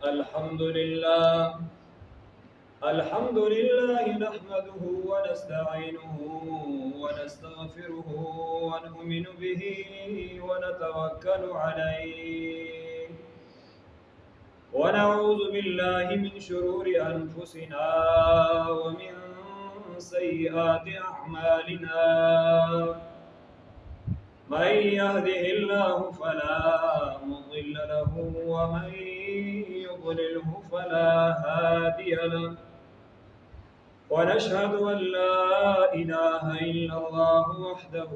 الحمد لله الحمد لله نحمده ونستعينه ونستغفره ونؤمن به ونتوكل عليه ونعوذ بالله من شرور أنفسنا ومن سيئات أعمالنا من يهده الله فلا مضل له ومن يضلله فلا هادي له ونشهد أن لا إله إلا الله وحده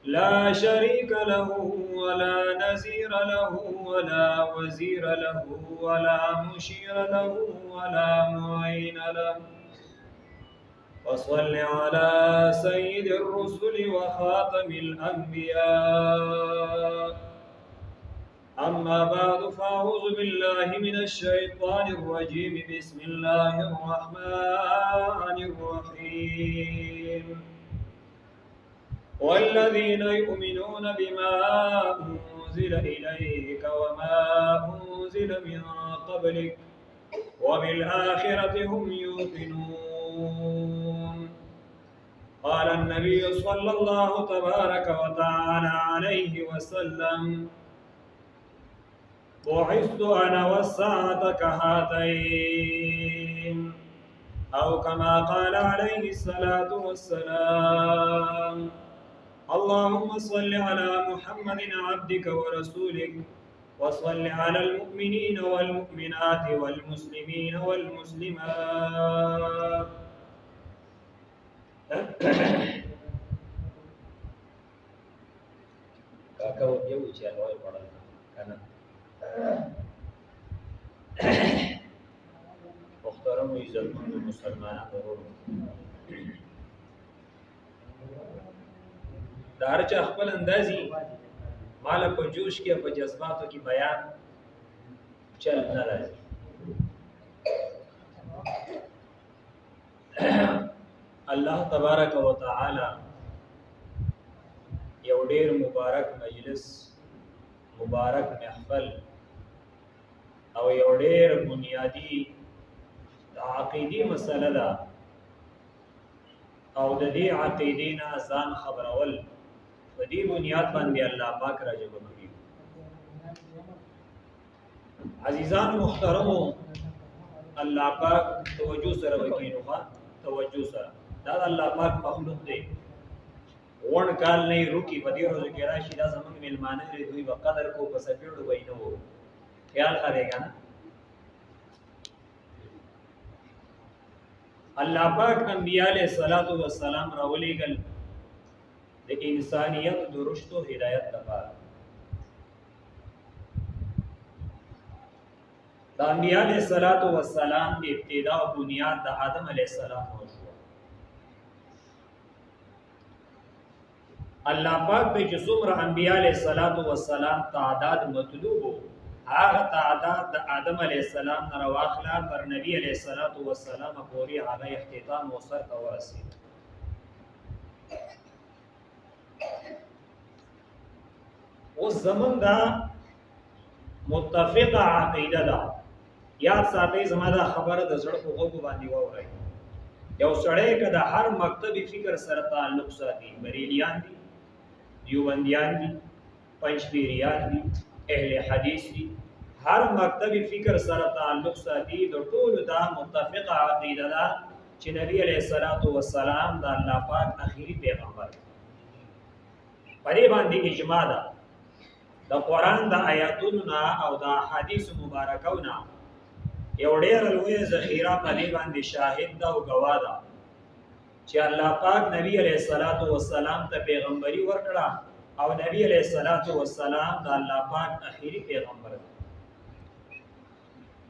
لا شريك له ولا نزير له ولا وزير له ولا مشير له ولا معين له وصل على سيد الرسل وخاتم الأنبياء أما بعد فأعوذ بالله من الشيطان الرجيم بسم الله الرحمن الرحيم والذين يؤمنون بما أنزل إليك وما أنزل من قبلك وبالآخرة هم يوقنون قال النبي صلى الله تبارك وتعالى عليه وسلم بعثت أنا والساعة كهاتين أو كما قال عليه الصلاة والسلام اللهم صل على محمد عبدك ورسولك وصل على المؤمنين والمؤمنات والمسلمين والمسلمات kaka ya wuce alwai kwararra kana محترم و عزتمند مسلمانان ورونو د هر چا خپل اندازي مال په جوش کې په جذباتو کې بیان چل نه راځي الله تبارک وتعالى یو ډیر مبارک مجلس مبارک محفل او یو ډیر بنیادی عقیدی مسله ده او د دې عقیدې نه ځان خبرول په دې بنیاد باندې الله پاک راجبه کوي عزیزان محترمو الله پاک توجه سره وکینوه توجه سره دا الله پاک مخلوق دی ون کال نه روکی په دې ورځو کې راشي دا زمونږ ملمانه لري دوی په قدر کو په سپیړو وینو خیال خلېګا نه الله پاک انبیاء علیہ الصلوۃ والسلام راولېګل د انسانیت د رشد او هدایت لپاره د انبیاء علیہ الصلوۃ والسلام د ابتدا او بنیاد د آدم علیہ السلام وشو الله پاک په جسمره انبیاء علیہ الصلوۃ والسلام تعداد مطلوب هغه تعداد د آدم علیہ السلام نه راوخلا پر نبی علیہ الصلوۃ والسلام پورې هغه اختتام او سر ته ورسید او زمون دا متفقه عقیده ده یاد ساتئ زما دا خبره د زړه په غوږ باندې وورئ یو سړی که د هر مکتبی فکر سره تعلق ساتي بریلیان دي دیوبندیان دي پنځپیریان دي اهل حدیث دي هر مکتبی فکر سره تعلق ساتي د ټولو دا متفقه عقیده ده چې نبی علیہ الصلوۃ والسلام د الله پاک اخیری پیغمبر پرې باندې اجماع ده د قران د آیاتونو نه او د حدیث مبارکو نه یو ډېر لوی ذخیره په دې باندې شاهد ده او گواه ده چې الله پاک نبی علیہ الصلوۃ والسلام ته پیغمبري ورکړه او نبی علیہ الصلوۃ والسلام د الله پاک اخیری پیغمبر ده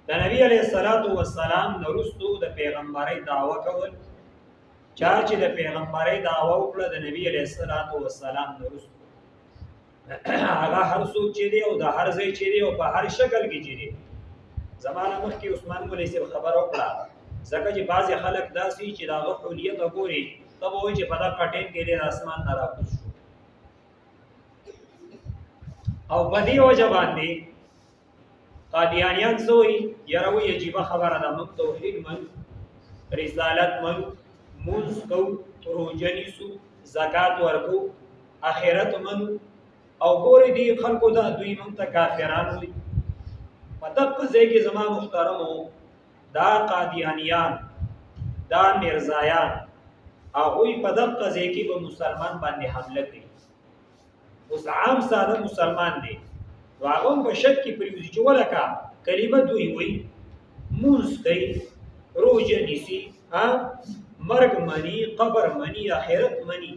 د نبی علیہ الصلوۃ والسلام نورستو د پیغمبري دعوه کول چا چې د پیغمبري دعوه وکړه د نبی علیہ الصلوۃ والسلام نورستو هغه هر څوک چې دی او د هر ځای چې دی او په هر شکل کې چې دی زمانه مخکې عثمان مولوی صاحب خبر وکړه ځکه چې بعضې خلک داسې چې د هغه حلیت وګوري ته به وایي چې په دغه ټیم کې دی د اسمان نه راکوز شو او په دې وجه باندې قادیانیان سوی یره وی عجیب خبره ده موږ توحید من رسالت من مونږ کو روزه نیسو زکات ورکو اخرت من او ګورې دي خلکو دا دوی موږ ته کافران وي په دغه ځای کې زما محترمو دا قادیانیان دا مرزایان هغوی په دغه ځای کې به مسلمان باندې حمله کوي اوس عام ساده مسلمان دی نو هغه هم په شک کې پرېوځي چې ولکه کلمه دوی وایي مونځ کوي روژه نیسي مرګ مني قبر مني آخرت مني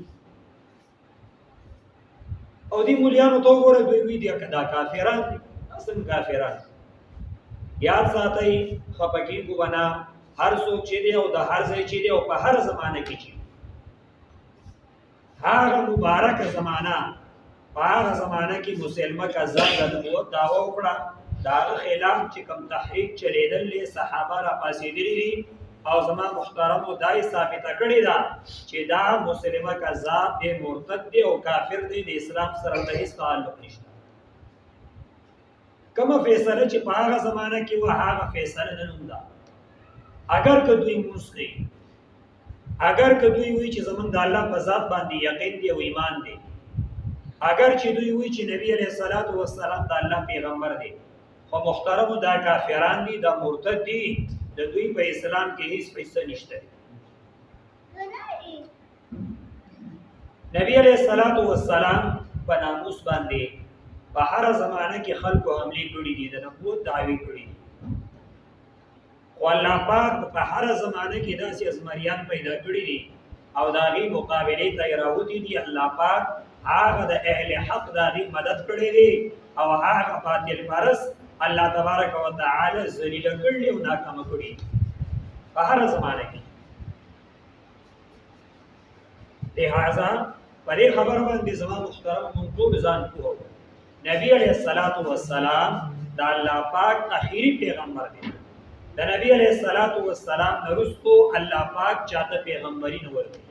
او دې مولیانو ته وګوره دوی وایي دا کافران دي څنګه کافران یاد ساتئ خفه کېږو به نه هر څوک چې دی او د هر ځای چې دی او په هر زمانه کې چې هغه مبارکه زمانه په هغه زمانه کې مسلمه کذاب د نبوت دعوه وکړه د هغه خلاف چې کوم تحریک چلېدلی صحابه راپاڅېدلي دي او زما محترمو دا یې ثابته کړې ده چې دا مسلمه کذاب دی مرتد دی او کافر دی د اسلام سره ورته هېڅ تعلق نشته کومه فیصله چې په هغه زمانه کې وه هغه فیصله نن هم ده اگر که دوی مونځ کوي اگر که دوی وایي چې زمونږ د الله په ذات باندې یقین دی او ایمان دی اگر چې دوی وایي چې نبی علیه الصلاة والسلام د الله پیغمبر دی خو محترمو دا کافران دي دا مرتد دي د دوی په اسلام کې هیڅ پیسه نشته نبی علیه الصلاة والسلام په ناموس باندې په هر زمانه کې خلکو حملې کړي دي د نبوت دعوې کړي دي خو الله پاک په هر زمانه کې داسې ازمریان پیدا کړي دي او د هغې مقابلې ته یې راوتي دي الله پاک هغه د اهل حق د هغې مدد کړی دی او هغه باطل پرست الله تبارک وتعالی ذلیله کړي او ناکامه کړي په هر زمانه کې لہذا په دې خبره باندې زما محترم موږ ټول ځان پوهو نبی علیه الصلاة والسلام د الله پاک اخیری پیغمبر دی د نبی علیه الصلاة والسلام نه وروستو الله پاک چاته پیغمبري نه ورکوي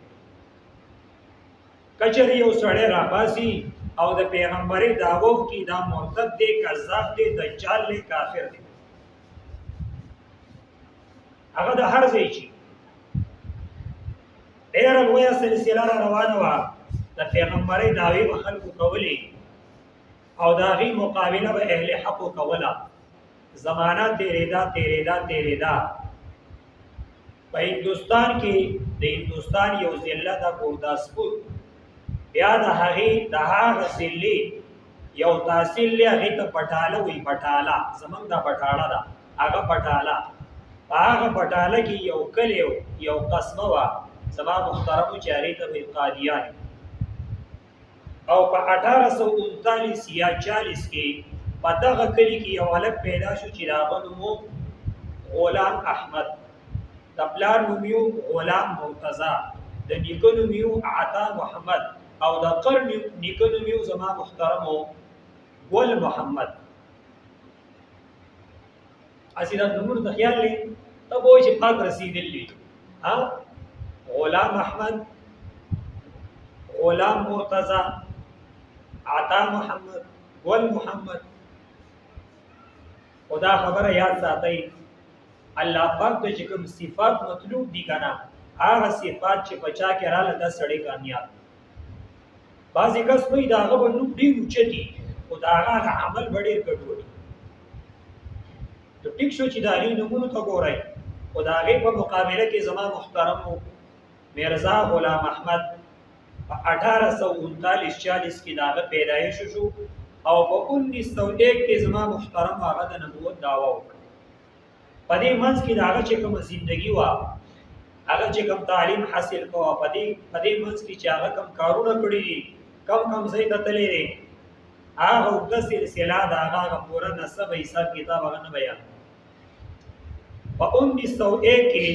کچری یو سړی راپاسي او د پیغمبري دعوه وکړي دا مرتد دی کذاب دی دجال دی کافر دی هغه د هر ځای چې ډېره لویه سلسله را روانه وه د پیغمبري دعوې به خلکو کولې او د هغې مقابله به اهل حقو کوله زمانہ تیریدا په هندوستان کې د هندوستان یو ضلع ده ګورداسپور بیا د هغې د هغه ضلعې یو تحصیل دی هغې ته بټاله وایي بټاله زموږ دا بټاړه ده هغه بټاله په هغه بټاله کې یو کلی یو قصبه وه زما محترمو چې هغې ته وایي قادیان او په 1839 یا 40 کې په دغه کلي کې یو هلک پیدا شو چې د هغه نوم غلام احمد د پلار نوم یو غلام مرتضی د نیکه نوم یو عطا محمد او د قر نیکه نوم یو زما محترمو ګل محمد هسې دا نومونه ته خیال دی ته به وایي چې پاک رسېدلي غلام احمد غلام مرتضی عطا محمد ګل محمد خدا خبره یاد ساتئ الله پاک ته چې کوم صفات مطلوب دي که نه هغه صفات چې په چا کې راله دا سړی کامیاب بعضې کس وایي د هغه به نوم ډېر اوچتي خو د هغه عمل به ډېر ګډوډ نو ټیک شو چې د هغې نومونو ته ګورئ خو د هغې په مقابله کې زما محترمو مرزا غلام احمد په 1839-40 کې د هغه پیدایش شو او په 1901 کې زما محترم هغه د نبوت دعوه وکړه په دې منځ کې د هغه چې کومه زندګي وه هغه چې کوم تعلیم حاصل کوه په دې منځ کې چې هغه کوم کارونه کړي دي کم ځای ته تللی دی هغه اوږده سلسله د هغه پوره نسب حساب کتاب هغه نه بیان په 1901 کې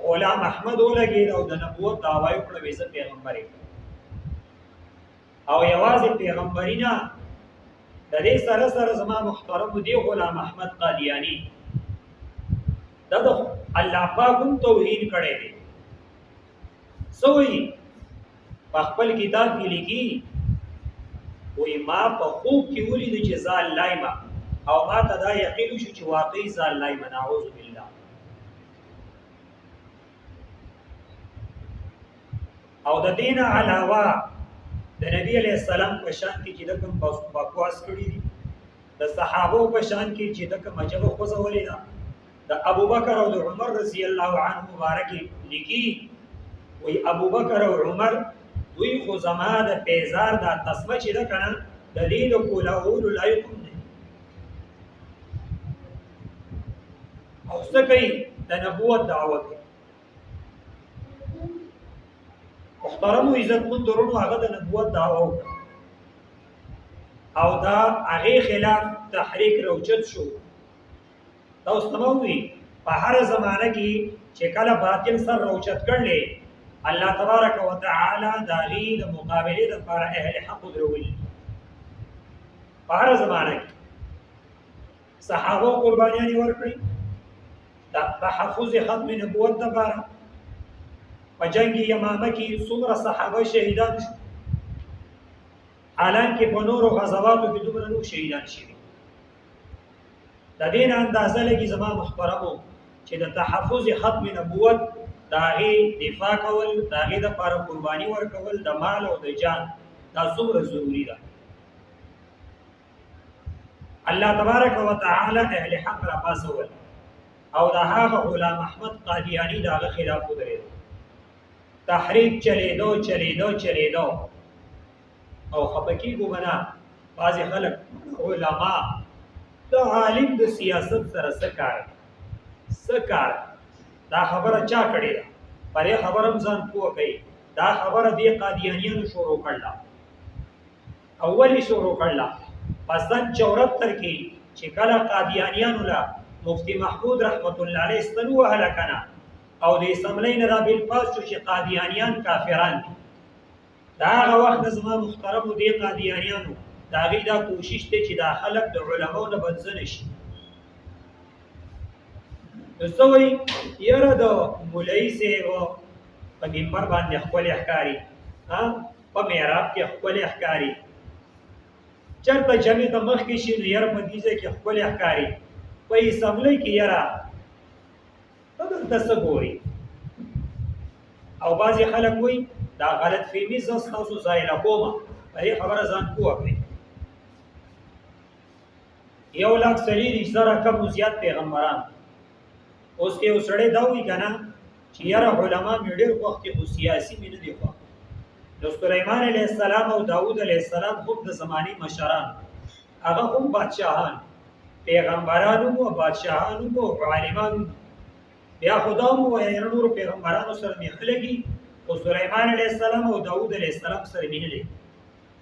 غلام احمد ولګېد او د نبوت دعوه یې وکړه وایي زه پیغمبر یم او یوازې پیغمبري نه د دې سره سره زما محترمو دی غلام احمد قادیاني دا د الله پاک هم توهین کړی دی څه وایي په خپل کتاب کې لیکي وی ما په خوب کې ولید چې زال لایم او ما ته دا یقین شو چې واقعي زال لایم نعوذ بالله. او د دین علاوه د نبی علیہ السلام په شان کې چې د کوم بکواس کړی دي د صحابو په شان کې چې د کوم عجب خوځولې ده د ابوبکر او د عمر رضی الله عنه مبارک لګي وی ابوبکر او عمر دوی خو زما د پیزار د تسمه چې ده کنه د دې د کولهول لایقم دي او څه کوي د نبوت دعوت کوي. محترمو عزتمن درونو هغه د نبوت دعوه وکړه او دا هغې خلاف تحریک روچت شو. دا اوس تموي په هر زمانه کې چې کله باطل سر روچت کړلې الله تبارک وتعالى د هغې د مقابلې دپاره اهل حق ودرولي. په هر زمانه کې صحابو قربانیانې ورکړي د تحفظ ختم نبوت دپاره. په جنگ یمامه کې څومره صحابه شهیدان شو حالانکه په نورو غزواتو کې دومره نور شهیدان شوي. د دې نه اندازه لګي زما محترمو چې د تحفظ ختم نبوت د هغې دفاع کول د هغې دپاره قرباني ورکول د مال او د جان دا څومره ضروري ده. الله تبارک وتعالی اهل حق راپاڅول او د هغه غلام احمد قادیاني د هغه خلاف ودرېد. تحریک چلیدو او خپکیږو بنا بعضې خلک علما د عالم د سیاست سره څه کار دا خبره چا کړې ده پر دې خبره هم ځان پوه کوي. دا خبره دې قادیانیانو شروع کړله او ولې شروع کړله په سن 74 کې چې کله قادیانیانو له مفتی محمود رحمت الله علیه ستن وهله کنه او د اسمبلی نه را بیلپاس شو چې قادیانیان کافران دي. دا هغه وخت زما محترمو دې قادیانیانو د هغې دا کوشش دی چې دا خلک د علماو نه بدزنه شي. نو څه وایي یاره د مولوي صاحب په منبر باندې ښکلی ښکاري په محراب کې ښکلی ښکاري چېرته جمعې ته مخکې شي نو یاره په دې ځای کې ښکلی ښکاري په اسمبلی کې یاره دلته څه ګوري. او بعضې خلک وایي دا غلط فهمي زه ستاسو ځایله کومه په دې خبره ځان پوه کړئ. 1,40,000 کم و زیات پیغمبران اوس کې یو سړی دا وایي که نه چې یاره علما مې ډېر خوښ دي خو سیاسي مې نه دي خوښ. نو سلیمان علیه السلام او داود علیه السلام هم د زمانې مشران هغه هم بادشاهان پیغمبران وو بادشاهان وو عالمان وو. بیا خدا مو وایي یاره نورو پیغمبرانو سره مې ښه لګي خو سلیمان علیه السلام او داود علیه السلام سره مې نه لګي.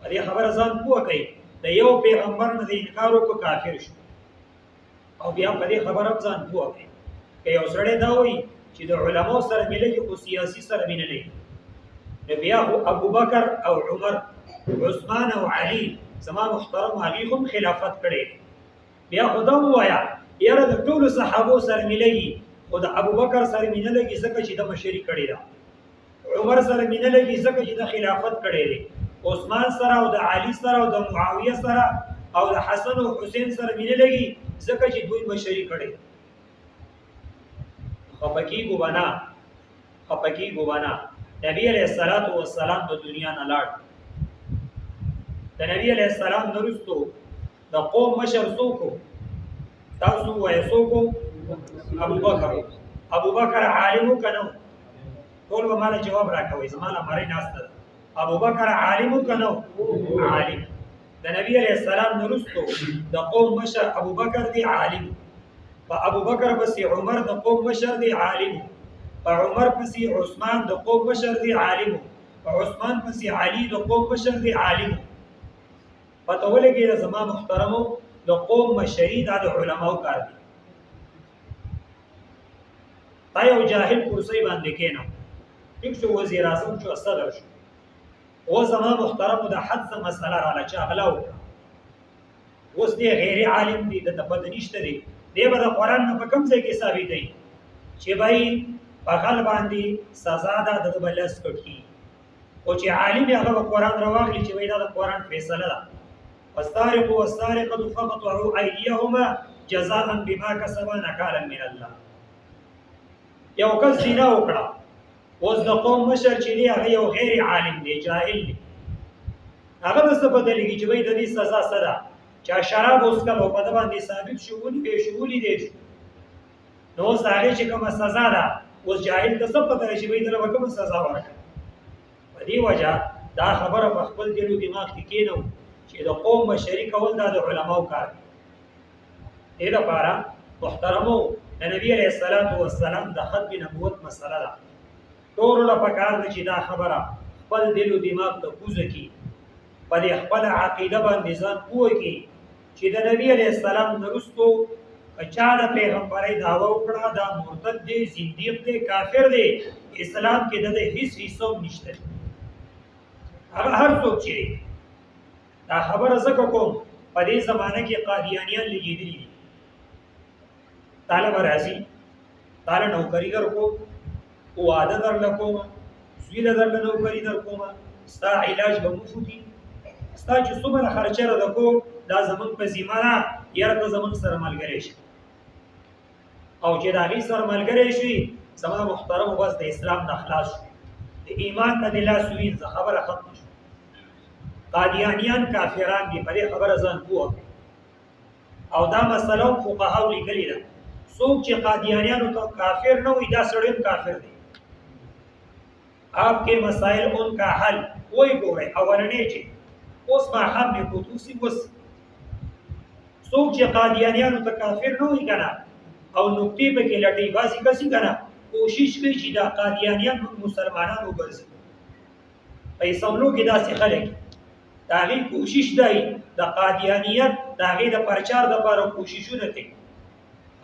په دې خبره ځان پوه کوئ د یو پیغمبر نه د انکار وکړو کافر شو. او بیا په دې خبره هم ځان پوه کوئ که یو سړی دا وایي چې د علماو سره مې لګي خو سیاسي سره مې نه لګي نو بیا خو ابوبکر او عمر عثمان او علي زما محترم هغوی هم خلافت کړی. بیا خو دا ووایه یاره د ټولو صحابو سره مې لګي خو د ابوبکر سره مې نه لګي ځکه چې د مشري کړې ده. عمر سره مې نه لګي ځکه چې د خلافت کړی دی. عثمان سره او د علي سره او د معاویه سره او د حسن او حسین سره مې نه لګي ځکه چې دوی مشري کړی. خپکیږو بنا نبی علیہ الصلوۃ والسلام د دنیا نه لاړ. د نبی علیہ السلام نه وروستو د قوم مشر څوک و؟ تاسو وایئ څوک و؟ ابوبکر عالم و که نه و؟ ټول به ماله جواب راکوئ زما له مرۍ ناسته ده. ابوبکر عالم و که نه و؟ عالم. د نبی علیہ السلام نه وروستو د قوم مشر ابوبکر دی عالم. په ابوبکر پسې عمر د قوم مشر دی عالم. په عمر پسې عثمان د قوم مشر دی عالم. په عثمان پسې علي د قوم مشر دی عالم. پته ولګېده زما محترمو د قوم مشري دا د علماو کار دی. تا یو جاهل کرسۍ باندې کېنه ټیک شو وزیر اعظم شو صدر شو اوس زما محترمو د حد څه مسله راله چې غلا وکړه. اوس دی غیر عالم دی دته پته نشته دی دی به د قرآن نه په کوم ځای کې ثابتوي چې بھائی په غل باندې سزا ده د به لس کټ کي خو چې عالم هغه به قرآن راواخلي چې وایي دا د قرآن فیصله ده والسارق والسارقة فاقطعوا أيديهما جزاء بما كسبا نكالا من الله. یو کس زنا وکړه، اوس د قوم مشر چې دی هغه یو غیر عالم دی، جاهل دی، هغه د څه بدلېږي چې وایي د دې سزا څه ده؟ چا شراب وڅښل او په ده باندې ثابت شو ولي دی شو، نو اوس د هغې چې کومه سزا ده اوس جاهل ته څه پته ده چې وایي دله به کومه سزا ورکړه. په دې وجه دا خبره په خپل دل و دماغ کې کېنو چې د قوم مشري کول دا د علماو کار دی. دې لپاره محترمو د نبي علیه السلام د ختم نبوت مسله ده، ټولو له پکار ده چې دا خبره خپل دل و دماغ ته کوزه کړي، په دې خپله عقیده باندې ځان پوه کړي چې د نبي علیه السلام نه وروستو که چا د پیغمبرۍ دعوه وکړه دا مرتد دی، زندیق دی، کافر دی، اسلام کې د ده هېڅ حصه هم نشته. هغه هر څوک چې دا خبره ځکه کوم په دې زمانه کې قادیانیان لګېدلي دي، تاله به راځي تاله نوکري در کوم، واده درله کومه، زوی له درله نوکري در کومه، ستا علاج به مفوتي، ستا چې څومره خرچه راده کوم دا زمونږ په ذمه ده، یاره ته زمونږ سره ملګری شي. او چې د هغې سره ملګری شي زما محترمو بس د اسلام نه خلاص شو، د ایمان نه د لاس ووینځه، خبره ختمه شو. قادیانیان کافران دي، په دې خبره ځان پوه کړئ. او دا مسله هم فقهاو لیکلې ده، څوک چې قادیانیانو ته کافر نه وي دا سړی هم کافر دی. آپ کے مسائل ان کا حل وہی ګورئ اولنی چې اوس ماښام مې کوتوسي اوس څوک چې قادیانیانو ته کافر نه وي که نه او نکتې پکې لټوي بعضې کسي که نه کوشش کوي چې دا قادیانیان مسلمانان وګرځي. په اسمبلو کې داسې خلک د هغې کوشش دی د قادیانیت د هغې د پرچار دپاره کوششونه کوي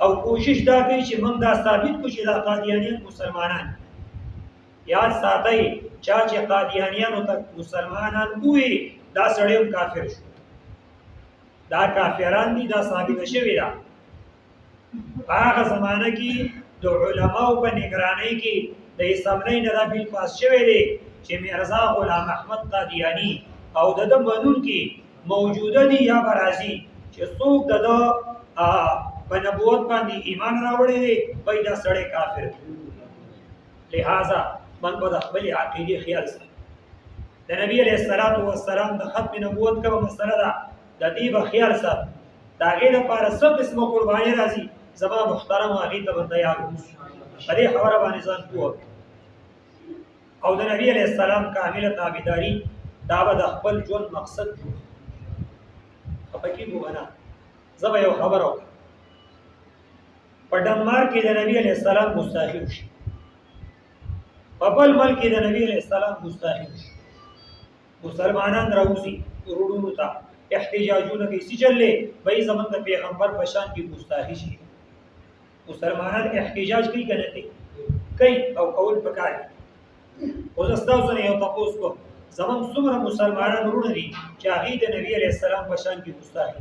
او کوشش دا کوي چې موږ دا ثابت کړو چې دا قادیانیان مسلمانان. یاد ساتئ چا چې قادیانیانو ته مسلمانان ووایي دا سړی هم کافر شو، دا کافران دي، دا ثابته شوې ده. په هغه زمانه کې د علماو په نګرانۍ کې د اسمبلۍ نه دا بیل پاس شوی دی چې میرزا غلام احمد قادیاني او د ده منونکي موجوده دي یا به راځي چې څوک د ده په نبوت باندې ایمان راوړی دی وایي دا سړی کافر دی. لہذا من به د خپلې عقیدې خیال ساتي. د نبي علیه السلام د ختم نبوت کومه مسله ده د دې به خیال ساتي، د هغې لپاره څه قسمه قرباني راځي زما محترمو هغې ته به تیار اوسو، په دې خبره باندې ځان پوه کړو. او د نبي علیه السلام کامله تابعداري دا به د خپل ژوند مقصد جوړ. خفه کېږو به نه. زه به یو خبره وکړم، په ډنمارک کې د نبي علیه السلام ګستاخي وشي، په بل ملک کې د نبي علیه السلام ګستاخي وشي، مسلمانان راوځي روډونو ته احتجاجونه کوي، څه چل دی بهی زموږ د پیغمبر په شان کې ګستاخي شي. مسلمانان احتجاج کوي که نه کوي او کول پکار دي. اوس زه ستاسو نه یو تپوس کوم، زموږ څومره مسلمانان وروڼه دي چې هغوی د نبي علیه السلام په شان کې ګستاخي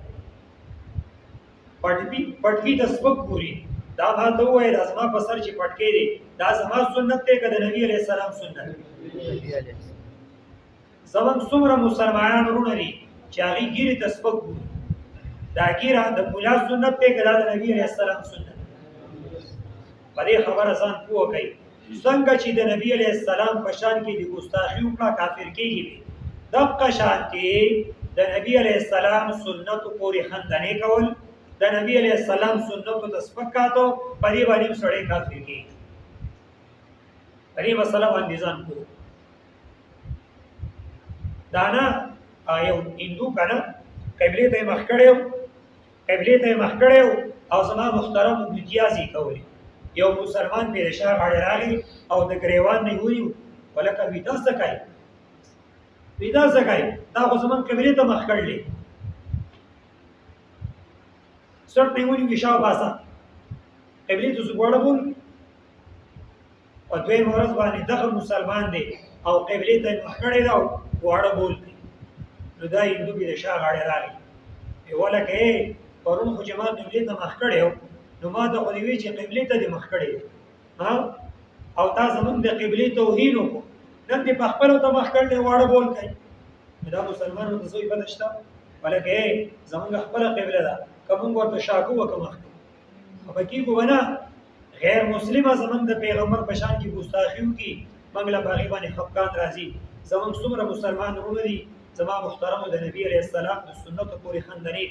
کوي، پټکي ته سپک ګوري. دا ما ته ووایه دا زما په سر چې پټکی دی دا زما سنت دی که د نبي علیه السلام سنت دی؟ زموږ څومره مسلمانان وروڼه دي چې هغوی ګیرې ته سپک ګوري، دا ګیره د ملا سنت دی که دا د نبي علیه السلام سنت دی؟ په دې خبره ځان پوه کوئ. څنګه چې د نبي علیه السلام په شان کې د ګستاخي وکړه کافر کېږي، دقه شانتې د نبي علیه السلام سنتو پورې خندنې کول، د نبی علیه السلام سنتو ته سپک کاتو، په دې باندې هم سړی کافر کېږي. په دې مسله باندې ځان پوه. دا نه یو هندو که نه قبلې ته یې مخ کړی و او زما محترمو امتیازې کولې، یو مسلمان پې د شا غاړې راغی او د ګریوان نه یې ونیو، ولکه وي دا څه کوي، دا خو زموږ قبلې ته مخ کړلی، سټ نه یې ونیو شا باسه قبلې ته زه ګوړه بول. په دویمه ورځ باندې دغه مسلمان دی او قبلې ته یې مخ کړی ده او ګواړه بول کوي، نو دا هندو پې د شا غاړې راغی، ولکه پرون خو چې ما قبلې ته مخ کړی و نو ما ته خو دې وایي چې قبلې ته دې مخ کړی دی او تا زموږ د قبلې توهین وکړو، نن دې په خپله ته مخ کړی واړه بول کوي. نو دا مسلمانانو ته څه بده شته؟ ولکه زمونږ خپل قبله ده کوم ورته شاکو وکم خو کی کو بنا غیر مسلمه زمونږ د پیغمبر په شان کې ګستاخیو کی منګله باغی باندې خفقان راځي زمونږ څومره مسلمان ورونه دي زما محترم د نبی علیہ السلام د سنتو پوری خندنی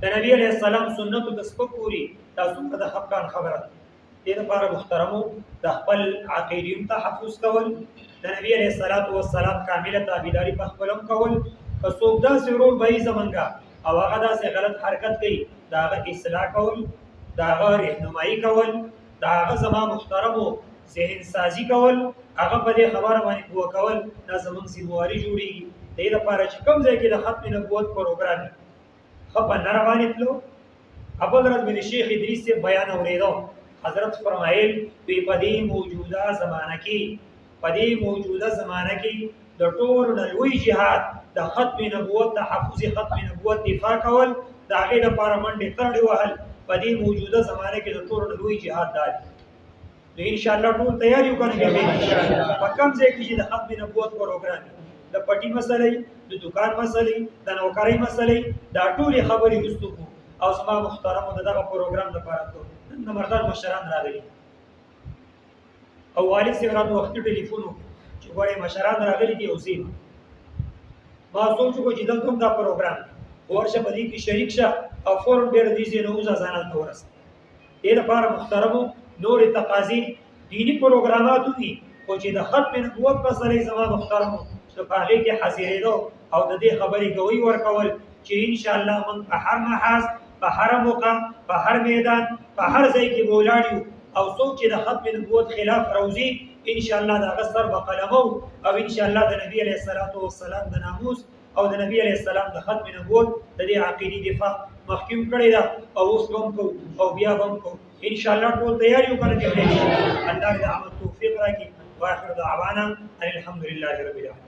د نبی علیہ السلام سنتو د سپکوري تاسو ته د خفقان خبره دې لپاره محترمو د خپل عقیدې تحفظ کول د نبی علیہ السلام کامله تابعداري په خپلم کول که څوک داسې ورور به زمونږه او هغه داسې غلط حرکت کوي دا هغه اصلاح کول دا هغه رهنمایي کول دا هغه زما محترمو ذهن سازي کول هغه په دې خبره باندې پوه کول دا زمونږ ذمہواري جوړیږي دې لپاره چې کوم ځای کې د ختم نبوت پروګرام خپل نه روانې تلو اول ورځ مې د شیخ ادریس سے بیان اوریدو حضرت فرمایل دوی په دې موجوده زمانه کې د ټولو نه لوی جهاد د ختم نبوت د حفظ ختم نبوت دفاع کول د هغې لپاره منډې ترړې وهل په دې موجوده زمانه کې د ټولو نه لوی جهاد دا دی نو انشاءالله ټول تیار یو کنه په کوم ځای کې چې د ختم نبوت پروګرام د پټي مسلې د دکان مسلې د نوکرۍ مسلې دا ټولې خبرې وروسته کوو او زما محترمو د دغه پروګرام لپاره کوو نن مردان مشران راغلي او والد صاحب راته وختي ټلیفون وکړ چې ګورې مشران راغلي دي او زه ما سوچ وکړ چې دلته هم دا پروګرام ورشه په دې کې شریک شه او فوراً بیا د دې ځای نه وځه ځان هلته ورسه دې لپاره محترمو نورې تقاضي دیني پروګرامات دي خو چې د ختم نبوت مسلې زما محترمو د په هغې کې حاضرېدو او د دې خبرې ګوی ورکول چې انشاءالله موږ په هر محاذ په هر موقع په هر میدان په هر ځای کې به ولاړ یو او څوک چې د ختم نبوت خلاف روزي انشاءالله د هغه سر به قلمو او انشاءالله د نبي علیه السلام د ناموس او د نبی علیه السلام د ختم نبوت د دې عقیدې دفاع مخکې هم کړې ده او اوس به هم کوو او بیا به هم کوو انشاءالله ټول تیار یو کنه چې الله دې د عمل توفیق راکړي واخر دعوانا ان الحمد لله رب العالمین